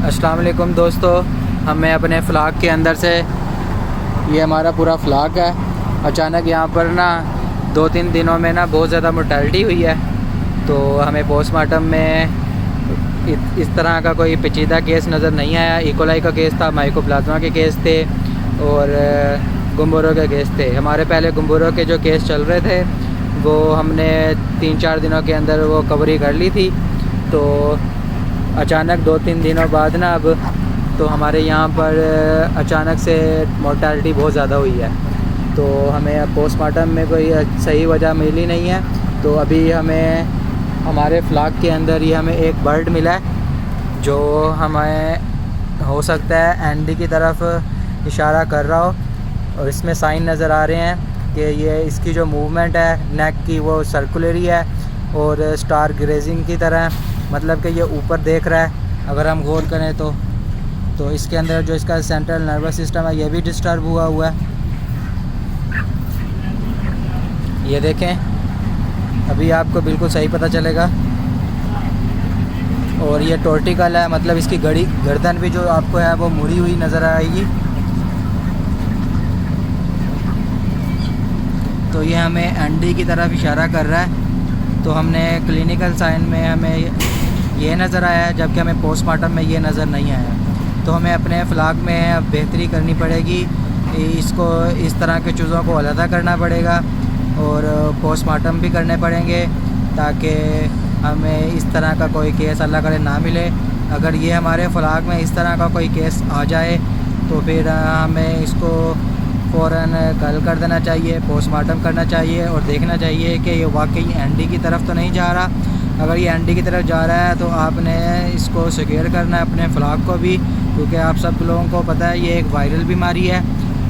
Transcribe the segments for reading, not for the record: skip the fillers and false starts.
अस्सलाम वालेकुम दोस्तों, हमें अपने फ्लाक के अंदर से, ये हमारा पूरा फ्लाक है। अचानक यहाँ पर ना 2-3 दिनों में ना बहुत ज़्यादा मोर्टेलिटी हुई है। तो हमें पोस्टमार्टम में इस तरह का कोई पेचीदा केस नज़र नहीं आया। इकोलाई का केस था, माइकोप्लाज्मा के केस थे और गुम्बुरों के केस थे। हमारे पहले गुम्बुरों के जो केस चल रहे थे वो हमने 3-4 दिनों के अंदर वो कवरी कर ली थी। तो अचानक 2-3 दिनों बाद ना अब तो हमारे यहाँ पर अचानक से मोर्टेलिटी बहुत ज़्यादा हुई है। तो हमें अब पोस्टमार्टम में कोई सही वजह मिली नहीं है। तो अभी हमें हमारे फ्लाक के अंदर ही हमें एक बर्ड मिला है जो हमें हो सकता है एंडी की तरफ इशारा कर रहा हो, और इसमें साइन नज़र आ रहे हैं कि ये इसकी जो मूवमेंट है नेक की वो सर्कुलरी है और स्टार ग्रेजिंग की तरह, मतलब कि ये ऊपर देख रहा है। अगर हम गौर करें तो इसके अंदर जो इसका सेंट्रल नर्वस सिस्टम है ये भी डिस्टर्ब हुआ है। ये देखें, अभी आपको बिल्कुल सही पता चलेगा। और ये टॉर्टिकल है, मतलब इसकी गर्दन भी जो आपको है वो मुड़ी हुई नज़र आएगी। तो ये हमें एंडी की तरफ इशारा कर रहा है। तो हमने क्लिनिकल साइन में हमें ये नज़र आया है, जबकि हमें पोस्टमार्टम में ये नज़र नहीं आया। तो हमें अपने फ्लाक में अब बेहतरी करनी पड़ेगी, इसको इस तरह के चीज़ों को अलहदा करना पड़ेगा और पोस्टमार्टम भी करने पड़ेंगे ताकि हमें इस तरह का कोई केस अल्लाह करे ना मिले। अगर ये हमारे फ्लाक में इस तरह का कोई केस आ जाए तो फिर हमें इसको फ़ौरन कल कर देना चाहिए, पोस्टमार्टम करना चाहिए और देखना चाहिए कि ये वाकई एंडी की तरफ तो नहीं जा रहा। अगर ये एंडी की तरफ जा रहा है तो आपने इसको सिक्योर करना है अपने फ्लाक को भी, क्योंकि आप सब लोगों को पता है ये एक वायरल बीमारी है।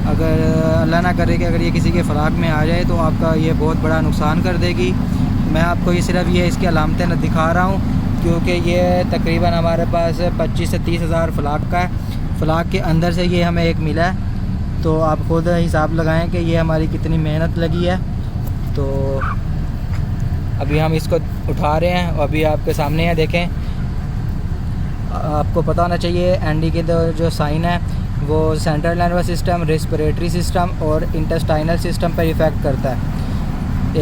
अगर अल्लाह ना करे कि अगर ये किसी के फ्लाक में आ जाए तो आपका ये बहुत बड़ा नुकसान कर देगी। मैं आपको ये सिर्फ ये इसकी अलामतें दिखा रहा हूँ क्योंकि ये तकरीबन हमारे पास 25 से 30 हज़ार फ्लाक का है। फ्लाक के अंदर से ये हमें एक मिला है, तो आप खुद हिसाब लगाएं कि ये हमारी कितनी मेहनत लगी है। तो अभी हम इसको उठा रहे हैं, अभी आपके सामने है, देखें। आपको पता होना चाहिए एंडी के जो साइन है वो central nervous system, respiratory system और इंटेस्टाइनल सिस्टम पर इफ़ेक्ट करता है।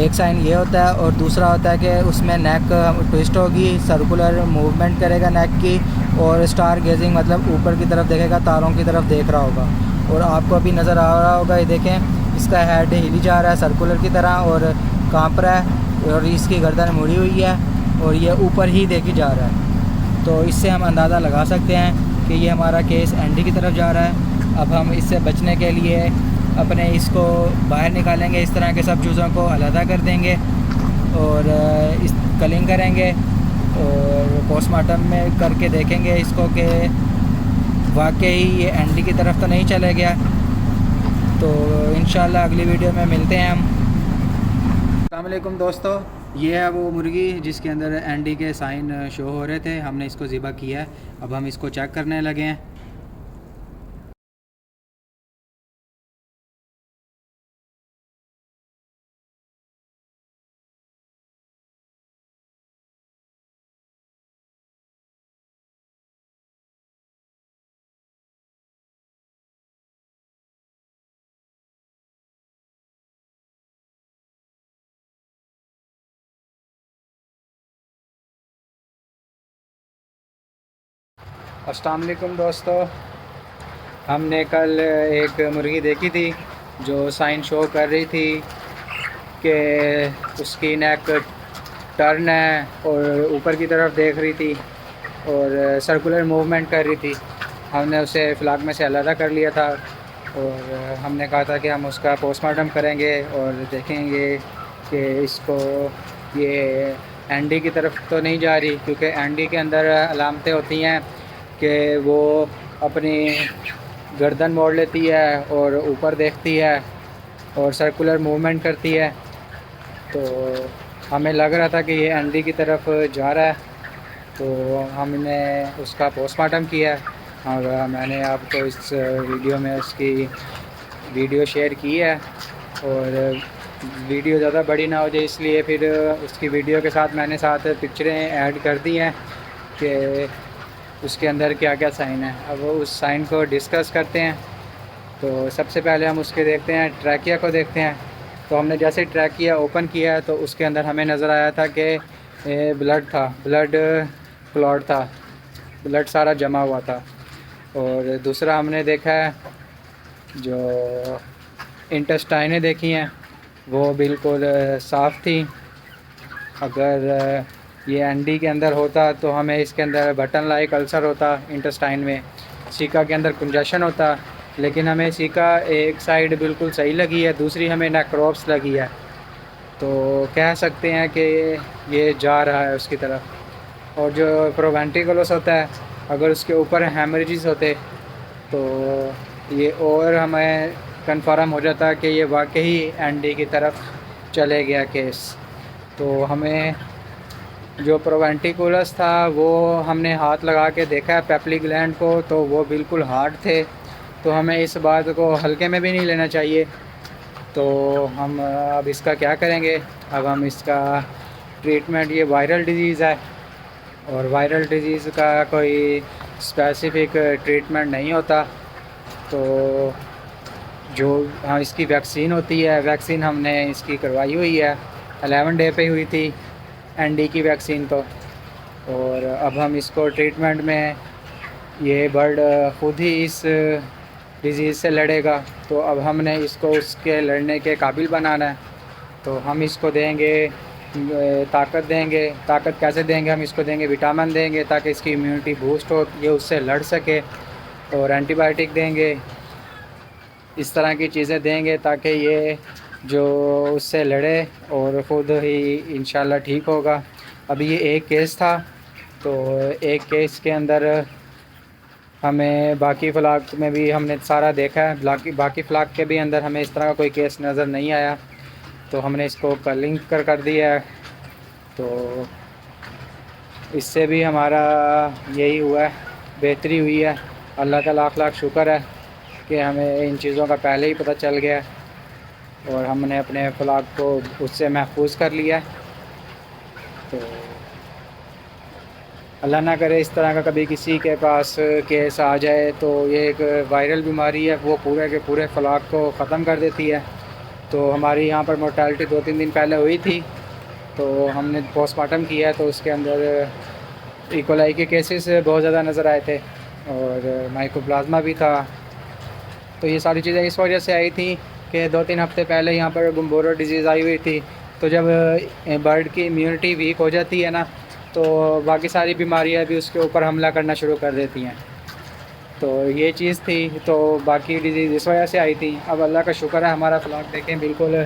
एक साइन ये होता है और दूसरा होता है कि उसमें नेक ट्विस्ट होगी, सर्कुलर मूवमेंट करेगा नेक की, और स्टार गेजिंग मतलब ऊपर की तरफ देखेगा, तारों की तरफ देख रहा होगा। और आपको अभी नज़र आ रहा होगा, ये देखें इसका हेड हिली जा रहा है सर्कुलर की तरह और कांप रहा है, और इसकी गर्दन मुड़ी हुई है और ये ऊपर ही देखी जा रहा है। तो इससे हम अंदाज़ा लगा सकते हैं कि ये हमारा केस एंडी की तरफ जा रहा है। अब हम इससे बचने के लिए अपने इसको बाहर निकालेंगे, इस तरह के सब चीज़ों को अलहदा कर देंगे और इस कलिंग करेंगे और पोस्टमार्टम में करके देखेंगे इसको कि वाकई ये एंडी की तरफ तो नहीं चले गया। तो इंशाल्लाह अगली वीडियो में मिलते हैं हम। अस्सलाम वालेकुम दोस्तों, ये है वो मुर्गी जिसके अंदर एंडी के साइन शो हो रहे थे। हमने इसको ज़िबा किया है, अब हम इसको चेक करने लगे हैं। अस्सलाम वालेकुम दोस्तों, हमने कल एक मुर्गी देखी थी जो साइन शो कर रही थी कि उसकी नेक टर्न है और ऊपर की तरफ देख रही थी और सर्कुलर मूवमेंट कर रही थी। हमने उसे फ्लाक में से अलग कर लिया था और हमने कहा था कि हम उसका पोस्टमार्टम करेंगे और देखेंगे कि इसको ये एंडी की तरफ तो नहीं जा रही, क्योंकि एंडी के अंदर अलामतें होती हैं कि वो अपनी गर्दन मोड़ लेती है और ऊपर देखती है और सर्कुलर मूवमेंट करती है। तो हमें लग रहा था कि ये एंडी की तरफ जा रहा है, तो हमने उसका पोस्टमार्टम किया और मैंने आपको इस वीडियो में उसकी वीडियो शेयर की है। और वीडियो ज़्यादा बड़ी ना हो जाए इसलिए फिर उसकी वीडियो के साथ मैंने साथ पिक्चरें ऐड कर दी हैं कि उसके अंदर क्या क्या साइन है। अब उस साइन को डिस्कस करते हैं। तो सबसे पहले हम उसके देखते हैं, ट्रैकिया को देखते हैं। तो हमने जैसे ट्रैकिया ओपन किया तो उसके अंदर हमें नज़र आया था कि ब्लड था, ब्लड क्लॉट था, ब्लड सारा जमा हुआ था। और दूसरा हमने देखा है जो इंटेस्टाइनें देखी हैं वो बिल्कुल साफ़ थी। अगर ये एनडी के अंदर होता तो हमें इसके अंदर बटन लाइक अल्सर होता इंटेस्टाइन में, सीका के अंदर कंजेशन होता। लेकिन हमें सीका एक साइड बिल्कुल सही लगी है, दूसरी हमें नेक्रोप्स लगी है। तो कह सकते हैं कि ये जा रहा है उसकी तरफ। और जो प्रोवेंट्रिकुलस होता है, अगर उसके ऊपर हेमरेजेस होते तो ये और हमें कंफर्म हो जाता कि ये वाकई एनडी की तरफ चले गया केस। तो हमें जो प्रोवेंट्रिकुलस था वो हमने हाथ लगा के देखा है पेप्ली ग्लैंड को, तो वो बिल्कुल हार्ड थे। तो हमें इस बात को हल्के में भी नहीं लेना चाहिए। तो हम अब इसका क्या करेंगे, अब हम इसका ट्रीटमेंट, ये वायरल डिजीज़ है और वायरल डिजीज़ का कोई स्पेसिफ़िक ट्रीटमेंट नहीं होता। तो जो हाँ इसकी वैक्सीन होती है, वैक्सीन हमने इसकी करवाई हुई है, 11 डे पे हुई थी एनडी की वैक्सीन तो। और अब हम इसको ट्रीटमेंट में, ये बर्ड खुद ही इस डिज़ीज़ से लड़ेगा, तो अब हमने इसको उसके लड़ने के काबिल बनाना है। तो हम इसको देंगे ताकत देंगे। ताकत कैसे देंगे, हम इसको देंगे विटामिन देंगे ताकि इसकी इम्यूनिटी बूस्ट हो, ये उससे लड़ सके। और एंटीबायोटिक देंगे, इस तरह की चीज़ें देंगे ताकि ये जो उससे लड़े और ख़ुद ही इंशाल्लाह ठीक होगा। अभी ये एक केस था, तो एक केस के अंदर हमें बाकी फ्लाक में भी हमने सारा देखा है, बाकी फ्लाक के भी अंदर हमें इस तरह का कोई केस नज़र नहीं आया। तो हमने इसको कलिंग कर दिया है। तो इससे भी हमारा यही हुआ है, बेहतरी हुई है। अल्लाह का लाख लाख शुक्र है कि हमें इन चीज़ों का पहले ही पता चल गया और हमने अपने फ्लाक को उससे महफूज कर लिया। तो अल्लाह ना करे इस तरह का कभी किसी के पास केस आ जाए। तो ये एक वायरल बीमारी है, वो पूरे के पूरे फ्लाक को ख़त्म कर देती है। तो हमारी यहाँ पर मोर्टालिटी 2-3 दिन पहले हुई थी, तो हमने पोस्टमार्टम किया है, तो उसके अंदर इकोलाई के केसेस बहुत ज़्यादा नज़र आए थे और माइकोप्लाज्मा भी था। तो ये सारी चीज़ें इस वजह से आई थी कि 2-3 हफ़्ते पहले यहाँ पर गुम्बोरो डिजीज़ आई हुई थी। तो जब बर्ड की इम्यूनिटी वीक हो जाती है ना, तो बाकी सारी बीमारियाँ भी उसके ऊपर हमला करना शुरू कर देती हैं। तो ये चीज़ थी, तो बाकी डिजीज़ इस वजह से आई थी। अब अल्लाह का शुक्र है हमारा फ्लाक देखें बिल्कुल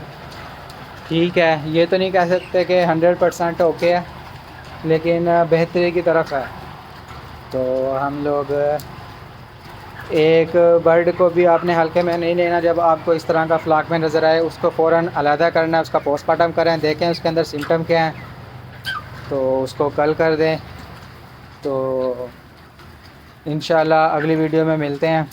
ठीक है। ये तो नहीं कह सकते कि 100% ओके है, लेकिन बेहतरी की तरफ है। तो हम लोग एक बर्ड को भी आपने हल्के में नहीं लेना। जब आपको इस तरह का फ्लाक में नज़र आए, उसको फ़ौरन अलहदा करना है, उसका पोस्टमार्टम करें, देखें उसके अंदर सिम्टम क्या हैं, तो उसको कल कर दें। तो इंशाल्लाह अगली वीडियो में मिलते हैं।